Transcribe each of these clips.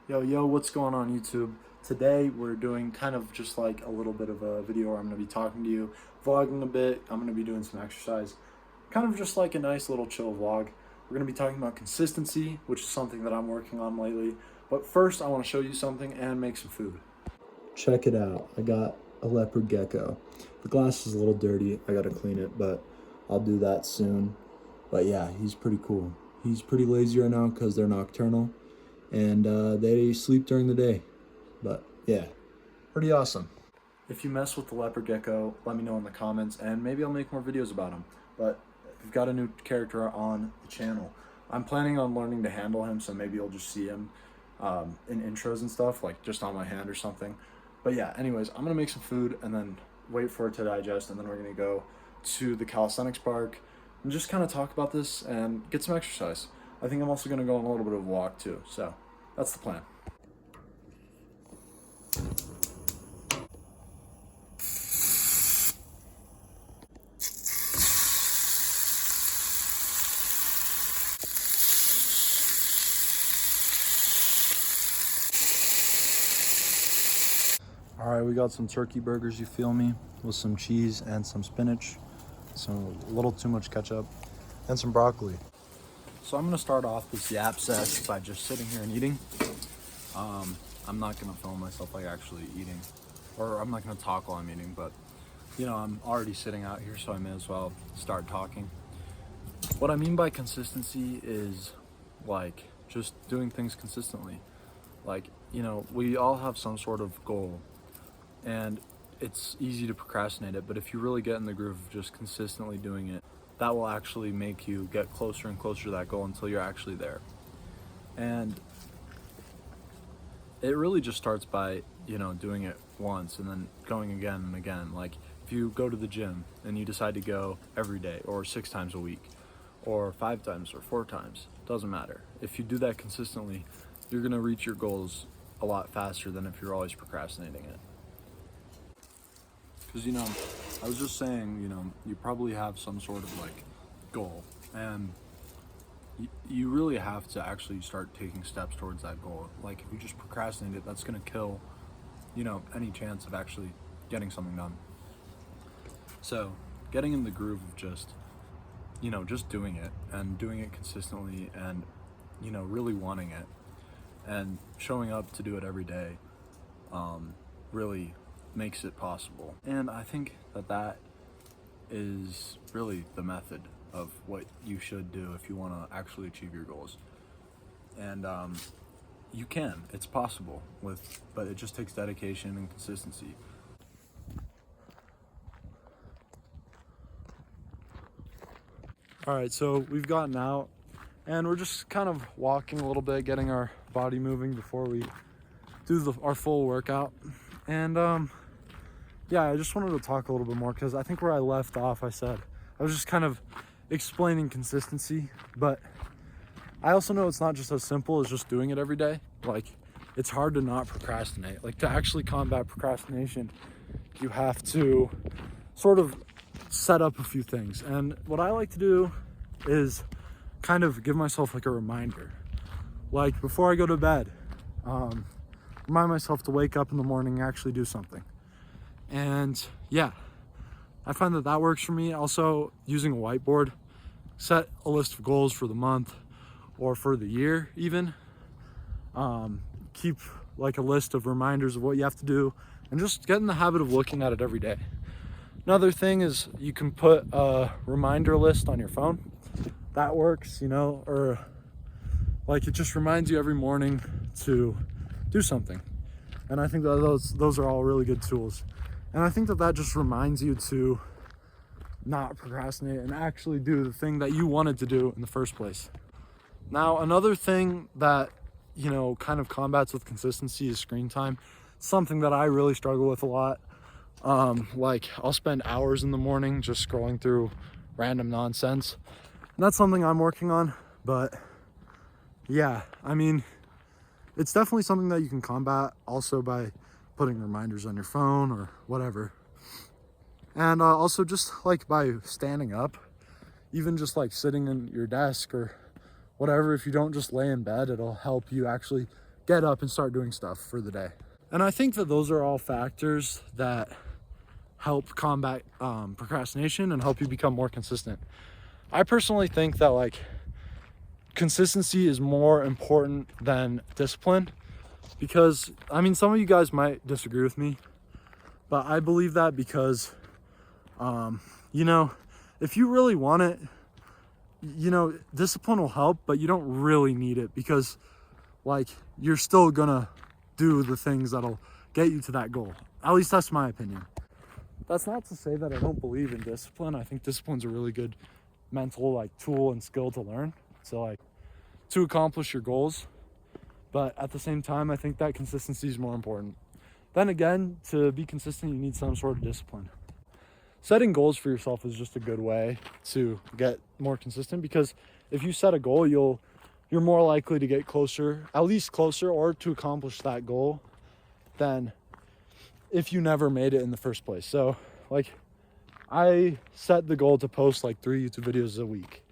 Yo, what's going on YouTube? Today we're doing kind of just like a little bit of a video where I'm going to be talking to you, vlogging a bit. I'm going to be doing some exercise, kind of just like a nice little chill vlog. We're going to be talking about consistency, which is something that I'm working on lately. But first I want to show you something and make some food. Check it out. I got a leopard gecko. The glass is a little dirty. I got to clean it, but I'll do that soon. But yeah, he's pretty cool. He's pretty lazy right now because they're nocturnal. And they sleep during the day. But yeah, pretty awesome. If you mess with the leopard gecko, let me know in the comments, and maybe I'll make more videos about him. But we've got a new character on the channel. I'm planning on learning to handle him, so maybe you'll just see him in intros and stuff, like just on my hand or something. But yeah, anyways, I'm gonna make some food and then wait for it to digest, and then we're gonna go to the calisthenics park and just kind of talk about this and get some exercise. I think I'm also going to go on a little bit of a walk too, so that's the plan. All right, we got some turkey burgers, you feel me, with some cheese and some spinach, some a little too much ketchup, and some broccoli. So I'm gonna start off this yap session by just sitting here and eating. I'm not gonna film myself like actually eating, or I'm not gonna talk while I'm eating, but you know, I'm already sitting out here, so I may as well start talking. What I mean by consistency is like just doing things consistently. Like, you know, we all have some sort of goal, and it's easy to procrastinate it, but if you really get in the groove of just consistently doing it, that will actually make you get closer and closer to that goal until you're actually there. And it really just starts by, you know, doing it once and then going again and again. Like if you go to the gym and you decide to go every day or 6 times a week or 5 times or 4 times, doesn't matter. If you do that consistently, you're gonna reach your goals a lot faster than if you're always procrastinating it. Because, you know, I was just saying, you know, you probably have some sort of like goal, and you really have to actually start taking steps towards that goal. Like if you just procrastinate it, that's gonna kill, you know, any chance of actually getting something done. So getting in the groove of just, you know, just doing it and doing it consistently and, you know, really wanting it and showing up to do it every day really makes it possible. And I think that is really the method of what you should do if you want to actually achieve your goals. And you can, it's possible but it just takes dedication and consistency. All right, so we've gotten out and we're just kind of walking a little bit, getting our body moving before we do our full workout. And yeah, I just wanted to talk a little bit more because I think where I left off, I was just kind of explaining consistency, but I also know it's not just as simple as just doing it every day. Like it's hard to not procrastinate. Like to actually combat procrastination, you have to sort of set up a few things. And what I like to do is kind of give myself like a reminder. Like before I go to bed, remind myself to wake up in the morning and actually do something. And yeah, I find that works for me. Also, using a whiteboard, set a list of goals for the month or for the year even. Keep like a list of reminders of what you have to do and just get in the habit of looking at it every day. Another thing is you can put a reminder list on your phone. That works, you know, or like it just reminds you every morning to do something. And I think that those are all really good tools. And I think that just reminds you to not procrastinate and actually do the thing that you wanted to do in the first place. Now, another thing that, you know, kind of combats with consistency is screen time. Something that I really struggle with a lot. Like I'll spend hours in the morning just scrolling through random nonsense. And that's something I'm working on, but yeah, I mean, it's definitely something that you can combat also by putting reminders on your phone or whatever. And also just like by standing up, even just like sitting in your desk or whatever. If you don't just lay in bed, it'll help you actually get up and start doing stuff for the day. And I think that those are all factors that help combat procrastination and help you become more consistent. I personally think that like consistency is more important than discipline, because I mean, some of you guys might disagree with me, but I believe that because you know, if you really want it, you know, discipline will help, but you don't really need it, because like you're still gonna do the things that'll get you to that goal. At least that's my opinion. That's not to say that I don't believe in discipline. I think discipline's a really good mental like tool and skill to learn, so like to accomplish your goals. But at the same time, I think that consistency is more important. Then again, to be consistent, you need some sort of discipline. Setting goals for yourself is just a good way to get more consistent, because if you set a goal, you're more likely to get closer, at least closer, or to accomplish that goal than if you never made it in the first place. So like I set the goal to post like 3 YouTube videos a week.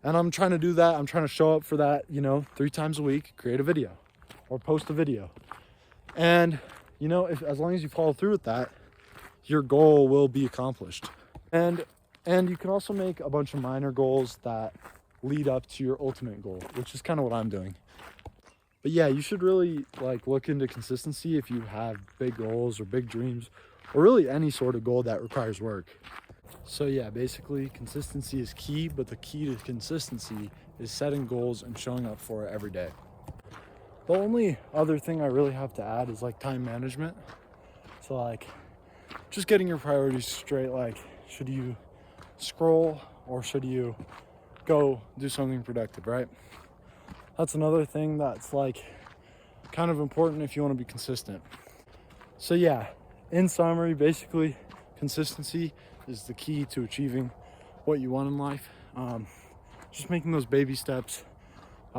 And I'm trying to do that. I'm trying to show up for that, you know, 3 times a week, create a video or post a video. And, you know, as long as you follow through with that, your goal will be accomplished. And you can also make a bunch of minor goals that lead up to your ultimate goal, which is kind of what I'm doing. But yeah, you should really like look into consistency if you have big goals or big dreams, or really any sort of goal that requires work. So yeah, basically consistency is key, but the key to consistency is setting goals and showing up for it every day. The only other thing I really have to add is like time management. So like just getting your priorities straight, like should you scroll or should you go do something productive, right? That's another thing that's like kind of important if you want to be consistent. So yeah, in summary, basically consistency is the key to achieving what you want in life. Just making those baby steps,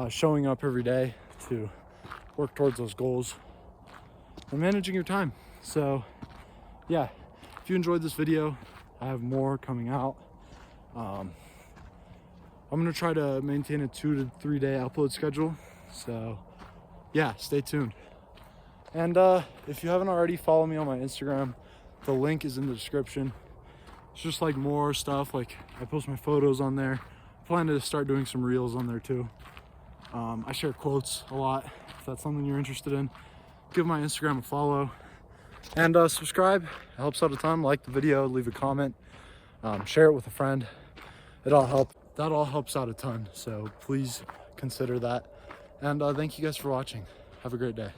showing up every day to work towards those goals, and managing your time. So yeah, if you enjoyed this video, I have more coming out. I'm gonna try to maintain a 2 to 3 day upload schedule. So yeah, stay tuned. And if you haven't already, follow me on my Instagram. The link is in the description. It's just like more stuff, like I post my photos on there. I plan to start doing some reels on there too. I share quotes a lot. If that's something you're interested in, give my Instagram a follow. And subscribe, it helps out a ton. Like the video, leave a comment, share it with a friend. That all helps out a ton, so please consider that. And thank you guys for watching. Have a great day.